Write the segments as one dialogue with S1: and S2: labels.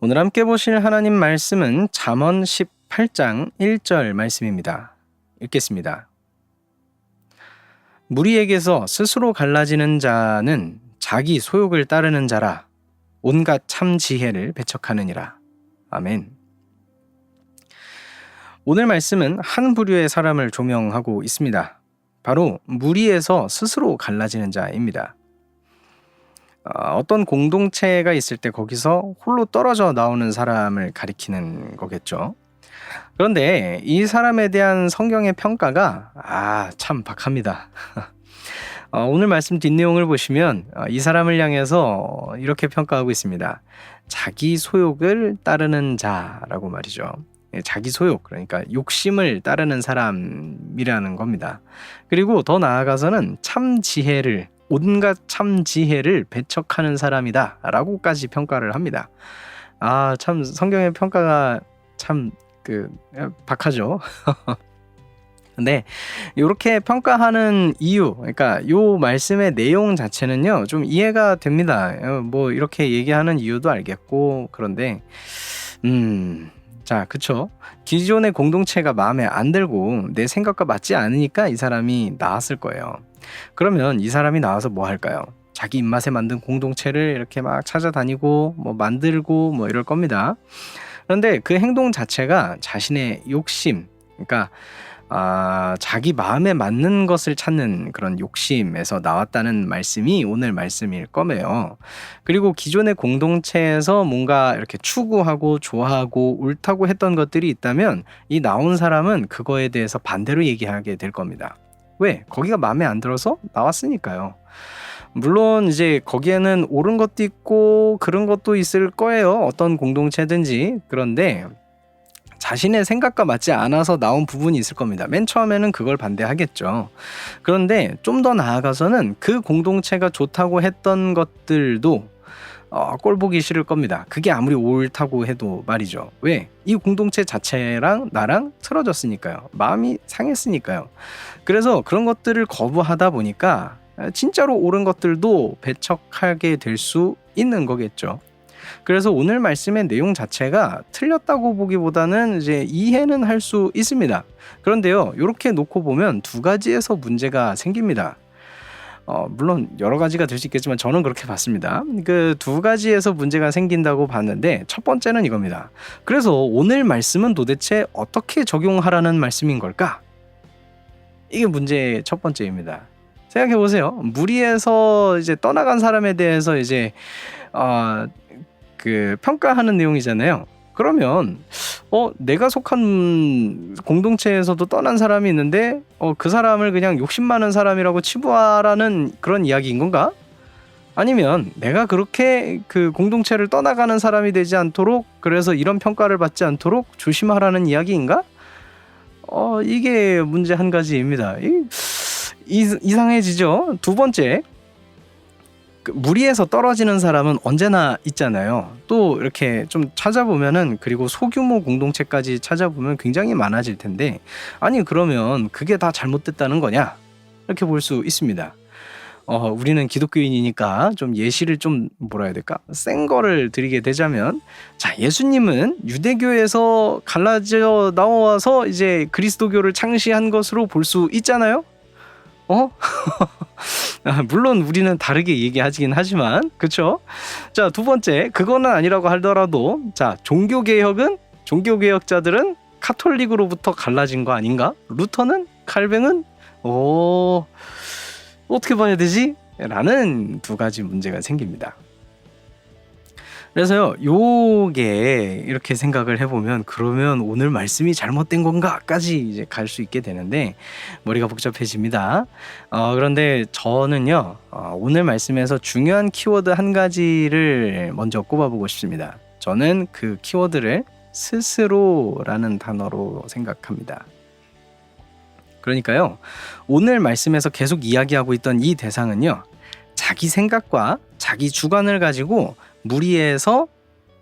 S1: 오늘 함께 보실 하나님 말씀은 잠언 18장 1절 말씀입니다. 읽겠습니다. 무리에게서 스스로 갈라지는 자는 자기 소욕을 따르는 자라. 온갖 참 지혜를 배척하느니라. 아멘. 오늘 말씀은 한 부류의 사람을 조명하고 있습니다. 바로 무리에서 스스로 갈라지는 자입니다. 어떤 공동체가 있을 때 거기서 홀로 떨어져 나오는 사람을 가리키는 거겠죠. 그런데 이 사람에 대한 성경의 평가가 참 박합니다. 오늘 말씀 뒷내용을 보시면 이 사람을 향해서 이렇게 평가하고 있습니다. 자기 소욕을 따르는 자라고 말이죠. 자기 소욕, 그러니까 욕심을 따르는 사람이라는 겁니다. 그리고 더 나아가서는 참 지혜를, 온갖 참 지혜를 배척하는 사람이다 라고까지 평가를 합니다. 참 성경의 평가가 참 박하죠. 근데 이렇게 평가하는 이유, 그러니까 요 말씀의 내용 자체는요 좀 이해가 됩니다. 뭐 이렇게 얘기하는 이유도 알겠고, 그런데 자, 그쵸? 기존의 공동체가 마음에 안 들고 내 생각과 맞지 않으니까 이 사람이 나왔을 거예요. 그러면 이 사람이 나와서 뭐 할까요? 자기 입맛에 만든 공동체를 이렇게 막 찾아다니고 뭐 만들고 뭐 이럴 겁니다. 그런데 그 행동 자체가 자신의 욕심, 그러니까 자기 마음에 맞는 것을 찾는 그런 욕심에서 나왔다는 말씀이 오늘 말씀일 거예요. 그리고 기존의 공동체에서 뭔가 이렇게 추구하고 좋아하고 옳다고 했던 것들이 있다면 이 나온 사람은 그거에 대해서 반대로 얘기하게 될 겁니다. 왜? 거기가 마음에 안 들어서 나왔으니까요. 물론 이제 거기에는 옳은 것도 있고 그런 것도 있을 거예요. 어떤 공동체든지. 그런데 자신의 생각과 맞지 않아서 나온 부분이 있을 겁니다. 맨 처음에는 그걸 반대하겠죠. 그런데 좀 더 나아가서는 그 공동체가 좋다고 했던 것들도 꼴 보기 싫을 겁니다. 그게 아무리 옳다고 해도 말이죠. 왜? 이 공동체 자체랑 나랑 틀어졌으니까요. 마음이 상했으니까요. 그래서 그런 것들을 거부하다 보니까 진짜로 옳은 것들도 배척하게 될 수 있는 거겠죠. 그래서 오늘 말씀의 내용 자체가 틀렸다고 보기보다는 이제 이해는 할 수 있습니다. 그런데요, 이렇게 놓고 보면 두 가지에서 문제가 생깁니다. 물론 여러 가지가 될 수 있겠지만 저는 그렇게 봤습니다. 그 두 가지에서 문제가 생긴다고 봤는데, 첫 번째는 이겁니다. 그래서 오늘 말씀은 도대체 어떻게 적용하라는 말씀인 걸까? 이게 문제의 첫 번째입니다. 생각해 보세요. 무리에서 이제 떠나간 사람에 대해서 이제 평가하는 내용이잖아요. 그러면 내가 속한 공동체에서도 떠난 사람이 있는데 그 사람을 그냥 욕심 많은 사람이라고 치부하라는 그런 이야기인 건가? 아니면 내가 그렇게 그 공동체를 떠나가는 사람이 되지 않도록, 그래서 이런 평가를 받지 않도록 조심하라는 이야기인가? 이게 문제 한 가지입니다. 이상해지죠. 두 번째, 무리에서 떨어지는 사람은 언제나 있잖아요. 또 이렇게 좀 찾아보면은, 그리고 소규모 공동체까지 찾아보면 굉장히 많아질 텐데, 아니 그러면 그게 다 잘못됐다는 거냐? 이렇게 볼 수 있습니다. 우리는 기독교인이니까 좀 예시를 좀 뭐라 해야 될까? 센 거를 드리게 되자면, 자, 예수님은 유대교에서 갈라져 나와서 이제 그리스도교를 창시한 것으로 볼 수 있잖아요. 물론 우리는 다르게 얘기하긴 하지만, 그쵸? 자, 두 번째, 그거는 아니라고 하더라도, 자, 종교개혁자들은 카톨릭으로부터 갈라진 거 아닌가? 루터는? 칼뱅은? 어떻게 봐야 되지? 라는 두 가지 문제가 생깁니다. 그래서요, 요게 이렇게 생각을 해보면, 그러면 오늘 말씀이 잘못된 건가까지 이제 갈 수 있게 되는데 머리가 복잡해집니다. 그런데 저는요, 오늘 말씀에서 중요한 키워드 한 가지를 먼저 꼽아보고 싶습니다. 저는 그 키워드를 스스로라는 단어로 생각합니다. 그러니까요, 오늘 말씀에서 계속 이야기하고 있던 이 대상은요, 자기 생각과 자기 주관을 가지고 무리에서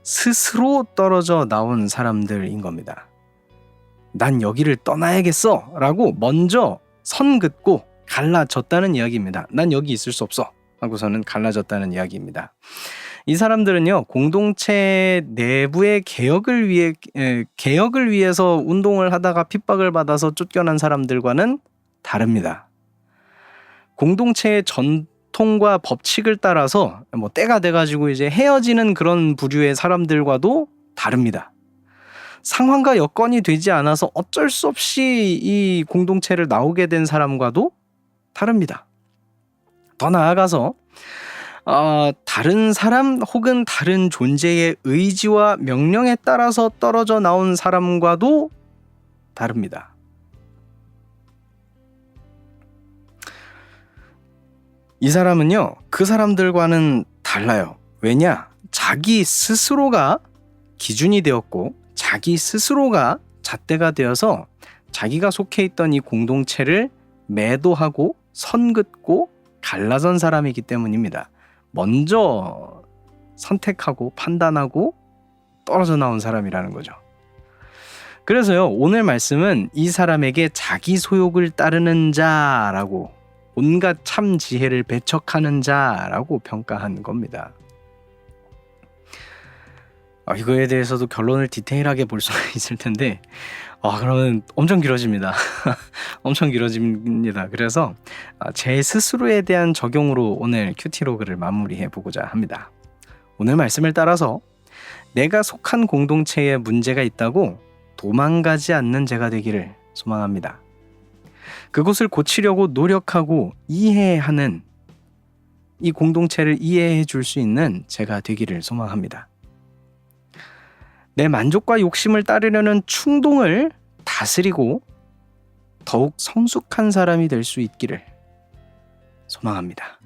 S1: 스스로 떨어져 나온 사람들인 겁니다. 난 여기를 떠나야겠어 라고 먼저 선 긋고 갈라졌다는 이야기입니다. 난 여기 있을 수 없어 하고서는 갈라졌다는 이야기입니다. 이 사람들은요, 공동체 내부의 개혁을 위해서 운동을 하다가 핍박을 받아서 쫓겨난 사람들과는 다릅니다. 공동체의 전통과 법칙을 따라서 뭐 때가 돼가지고 이제 헤어지는 그런 부류의 사람들과도 다릅니다. 상황과 여건이 되지 않아서 어쩔 수 없이 이 공동체를 나오게 된 사람과도 다릅니다. 더 나아가서 다른 사람 혹은 다른 존재의 의지와 명령에 따라서 떨어져 나온 사람과도 다릅니다. 이 사람은요, 그 사람들과는 달라요. 왜냐? 자기 스스로가 기준이 되었고 자기 스스로가 잣대가 되어서 자기가 속해 있던 이 공동체를 매도하고 선긋고 갈라선 사람이기 때문입니다. 먼저 선택하고 판단하고 떨어져 나온 사람이라는 거죠. 그래서요, 오늘 말씀은 이 사람에게 자기 소욕을 따르는 자라고, 온갖 참 지혜를 배척하는 자라고 평가한 겁니다. 이거에 대해서도 결론을 디테일하게 볼 수가 있을 텐데 그러면 엄청 길어집니다. 엄청 길어집니다. 그래서 제 스스로에 대한 적용으로 오늘 큐티로그를 마무리해 보고자 합니다. 오늘 말씀을 따라서 내가 속한 공동체에 문제가 있다고 도망가지 않는 제가 되기를 소망합니다. 그곳을 고치려고 노력하고 이해하는, 이 공동체를 이해해 줄 수 있는 제가 되기를 소망합니다. 내 만족과 욕심을 따르려는 충동을 다스리고 더욱 성숙한 사람이 될 수 있기를 소망합니다.